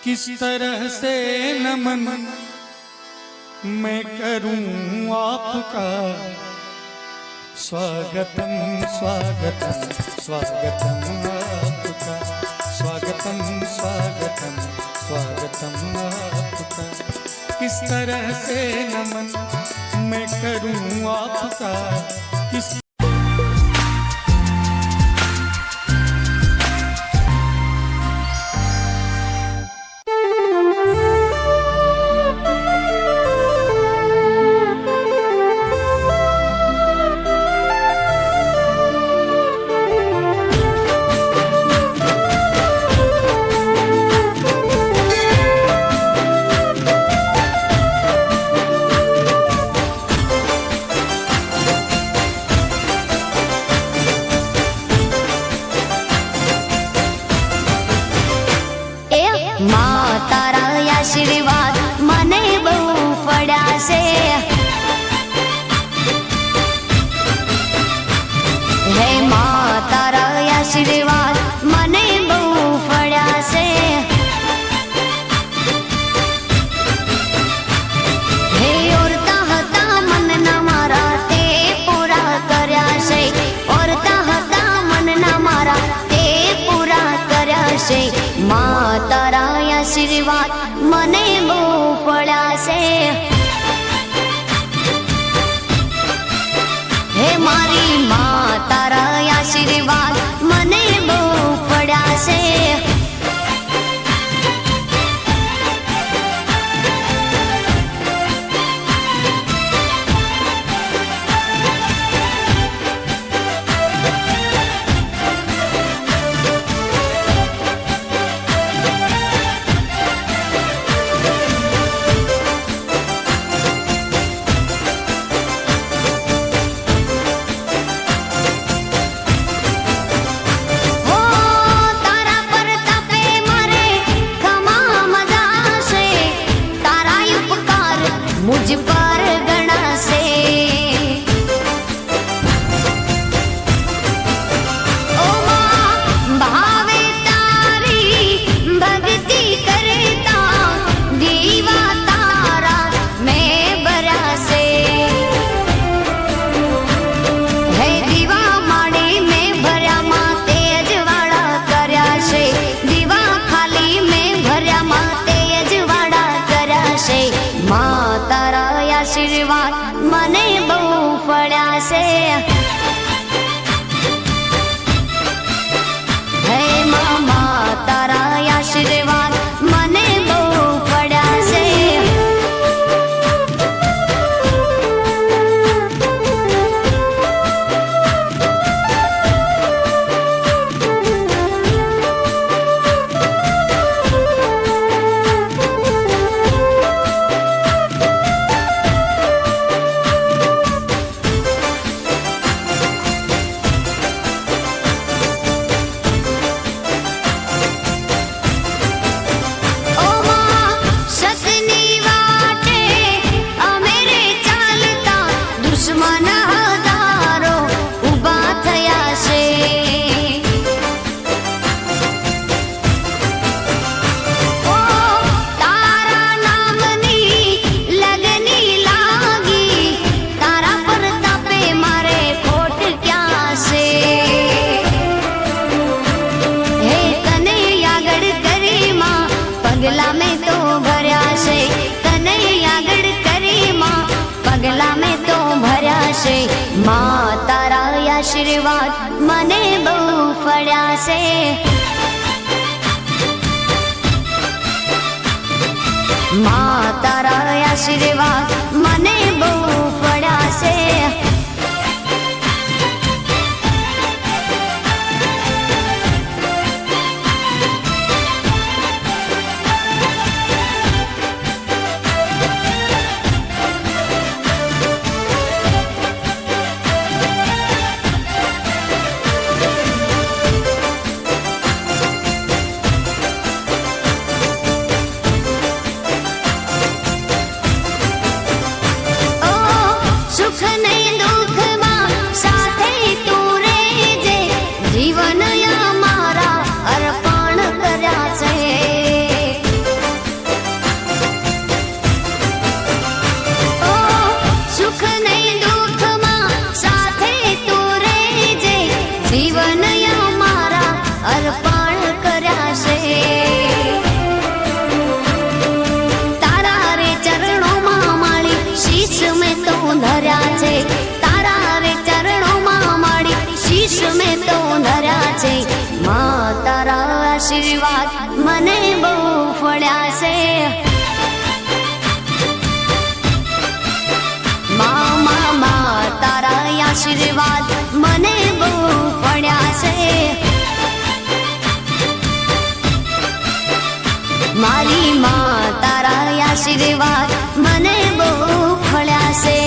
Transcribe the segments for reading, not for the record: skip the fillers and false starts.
किस तरह से नमन मैं करूं आपका। स्वागतम स्वागतम स्वागतम आपका, स्वागतम स्वागतम स्वागतम आपका। किस तरह से नमन मैं करूं आपका। किस आशीर्वाद मने बहु पड़ा से। हे माता रा आशीर्वाद मने बहु पड़ा से। हे औरता हता मन ना मारा ते पूरा कर्या से। औरता हता मन ना मारा ते पूरा कर्या से। माता रा आशीर्वाद मने बहु पड़ा से। हे मारी माता रा आशीर्वाद मने बहु पड़ा से। मुझ पर गणा से। ओ मां भावे तारी भक्ति करता दीवा तारा मैं बरा से। है दीवा माड़ी में भर्या माते अजवाड़ा कर्या से। दीवा खाली में भर्या माते अजवाड़ा कर्या से। माता रा आशीर्वाद मने बहु पड़ा से। हे माता रा आशीर्वाद मने बहु पड़ा से। पगला में तो भर्या से कन्हैया गढ़ करे मां। पगला में तो भर्या से। माता रा आशीर्वाद मने बहु पड़ा से। माता रा आशीर्वाद मने बहु पड़ा से। આશીર્વાદ મને બહુ ફળ્યા છે. મા તારા આશીર્વાદ મને બહુ ફળ્યા છે. મારી માં તારા આશીર્વાદ મને બહુ ફળ્યા છે.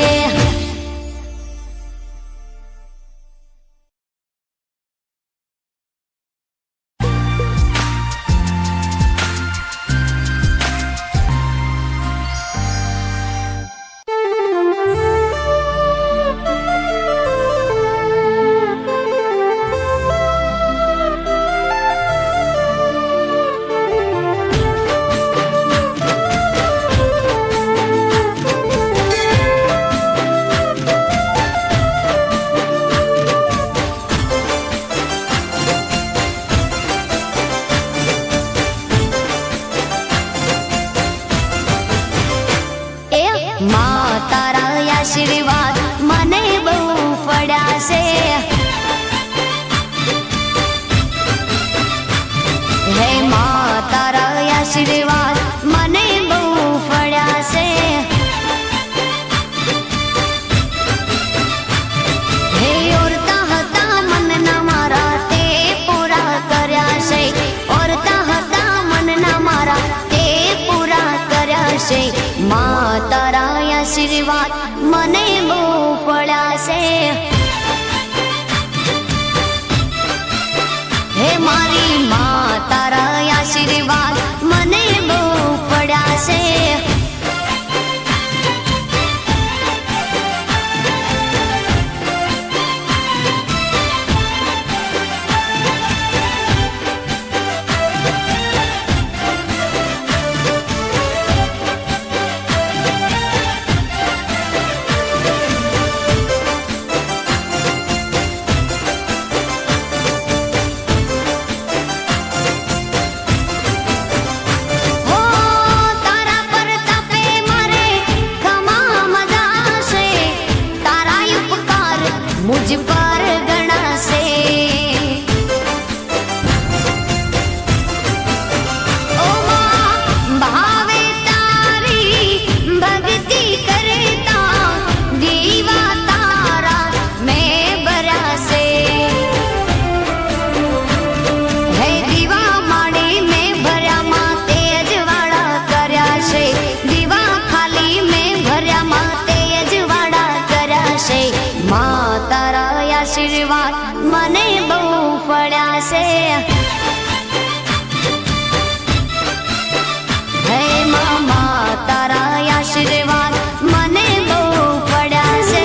આશીર્વાદ મને બહુ ફળ્યા છે. હે મા તારા આશીર્વાદ મને બહુ ફળ્યા છે. હે ઓરતા હતા મનના મારા તે પૂરા કર્યા છે. ઓરતા હતા મનના મારા તે પૂરા કર્યા છે. મા તારા આશીર્વાદ મને બહુ ફળ્યા છે. હે મારી માં તારા આશીર્વાદ મને બહુ ફળ્યા છે. મુझ પર ગણાશે. ઓ માં ભાવે તારી ભક્તિ કરતા દીવા તારા મેં ભરાશે. હે દીવા માડી મેં ભર્યામાં તે અજવાળા કર્યા છે. દીવા ખાલી મેં ભર્યામાં તે અજવાળા કર્યા છે. માં તારા આશીર્વાદ મને બહુ ફળ્યા છે. હે મા તારા આશીર્વાદ મને બહુ ફળ્યા છે.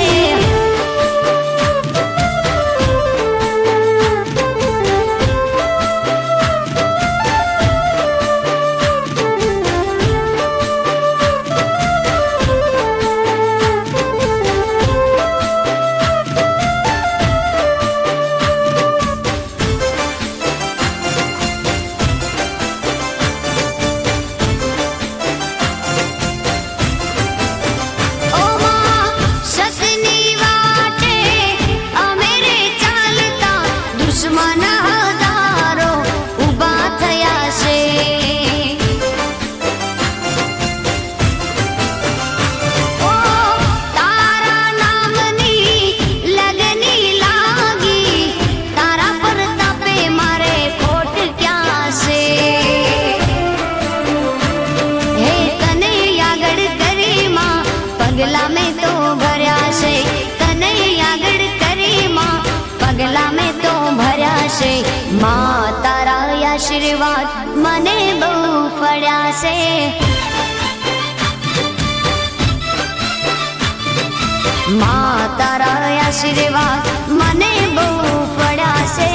પગલા મેં તો ભર્યા છે. તને આગળ કરી માં પગલા મેં તો ભર્યા છે. માં તારા આશીર્વાદ મને બહુ ફળ્યા છે. માં તારા આશીર્વાદ મને બહુ ફળ્યા છે.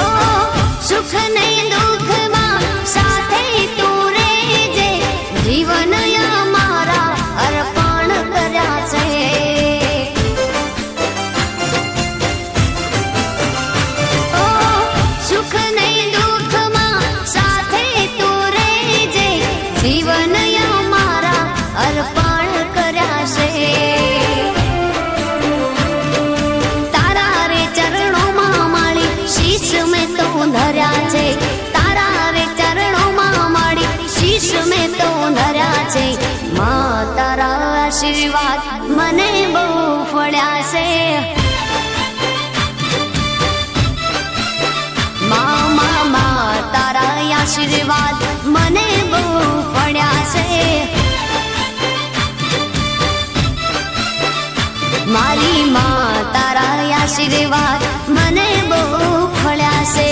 ઓ આશીર્વાદ મને બહુ ફળ્યા છે મા તારા આશીર્વાદ મને બહુ ફળ્યા છે મારી માં તારા આશીર્વાદ મને બહુ ફળ્યા છે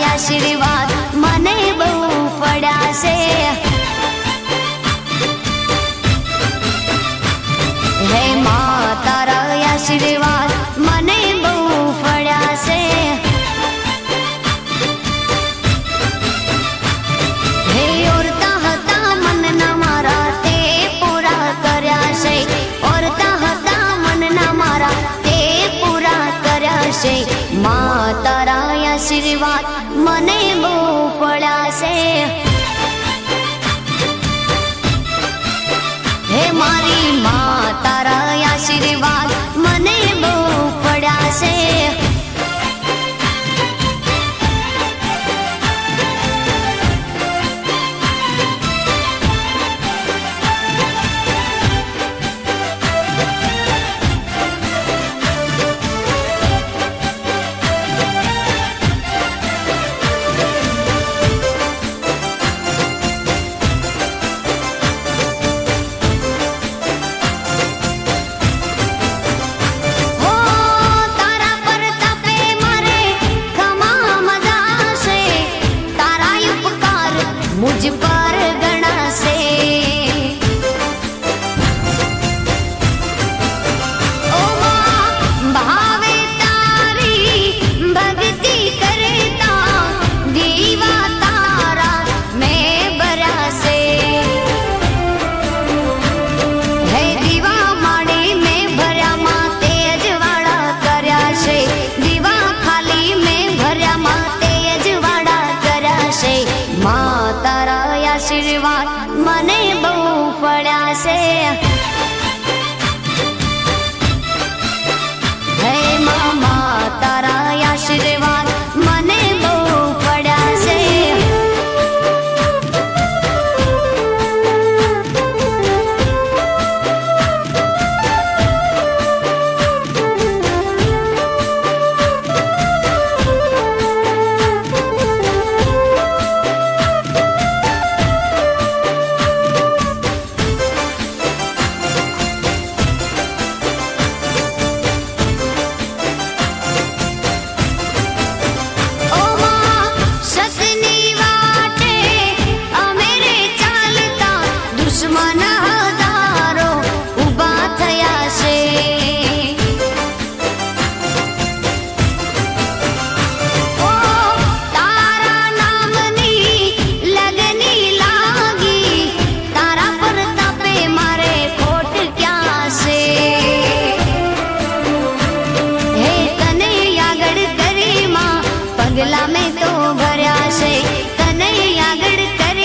આશીર્વાદ મને બહુ ફળ્યા છે હે મા તારા આશીર્વાદ મને બહુ ફળ્યા છે હે ઓરતા હતા મનના મારા તે પૂરા કર્યા છે ઓરતા હતા મનના મારા તે પૂરા કર્યા છે મા તારા આશીર્વાદ મને બહુ ફળ્યા છે હે મારી માં તારા આશીર્વાદ મને બહુ ફળ્યા છે मुझ पर गणासे ओ मां भावे तारी भक्ति करता दीवा तारा मैं बरासे है दीवा माड़े में भर्या माते अजवाड़ा कर्या छे दीवा खाली में भर्या माते अजवाड़ा कर्या छे मां तारा आशीर्वाद મને બહુ ફળ્યા છે હે મા તારા આશીર્વાદ મને બહુ ફળ્યા છે पगला में तो भर्या से तने आगड़